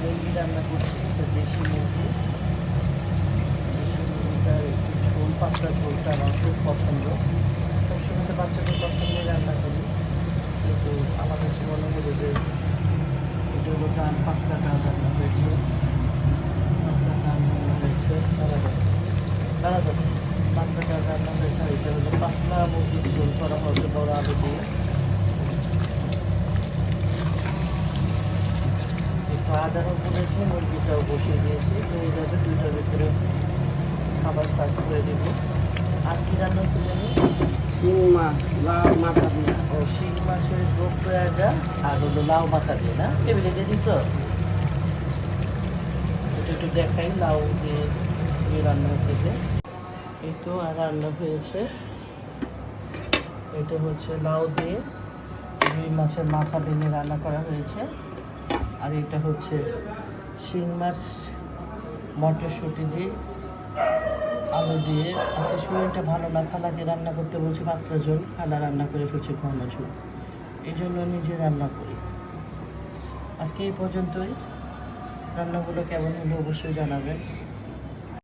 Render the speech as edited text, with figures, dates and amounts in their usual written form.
মুরগি রান্না করছি, তো দেশি মুরগি। দেশি মুরগিটার একটু ঝোল, পাতলা ঝোলটা আমার খুব পছন্দ। সবসময় তো বাচ্চাদের পছন্দের রান্না করি, কিন্তু আমার কাছে মনে হলো যে এটা হলো টান, পাতলা টান রান্না হয়েছে, পাতলা টান রান্না হয়েছে, তারা যাবে পাতলা টান রান্না হয়েছে। আর এটা হলো পাতলা মুরগির ঝোল করা হবে বড় আলু দিয়ে। একটু আদারও করেছে, মুরগিটাও বসিয়ে দিয়েছি, হয়ে যাবে। দুইটার ভিতরে খাবার সার্ভ করে দেবো। আর কি রান্না হচ্ছে জানি? শিং মাছ লাউ মাথা দিয়ে। ও শিং মাছের গোপ পেঁয়াজা আর হলো লাউ মাথা দিয়ে, না টেবিলে দিয়ে দিস? এটা একটু দেখাই লাউ দিয়ে দিয়ে রান্না হয়েছে যে। এই তো আর রান্না হয়েছে, এটা হচ্ছে লাউ দিয়ে রুই মাছের মাথা ভেঙে রান্না করা হয়েছে। আর এটা হচ্ছে শিং মাছ মটরশুঁটি দিয়ে আলু দিয়ে। আজকে শরীরটা ভালো না, খালাকে রান্না করতে বলছি পাতলা ঝোল, খালা রান্না করে ফেলছে ঘন ঝোল, এই জন্য নিজে রান্না করি। আজকে এই পর্যন্তই। রান্নাগুলো কেমন হলো অবশ্যই জানাবেন।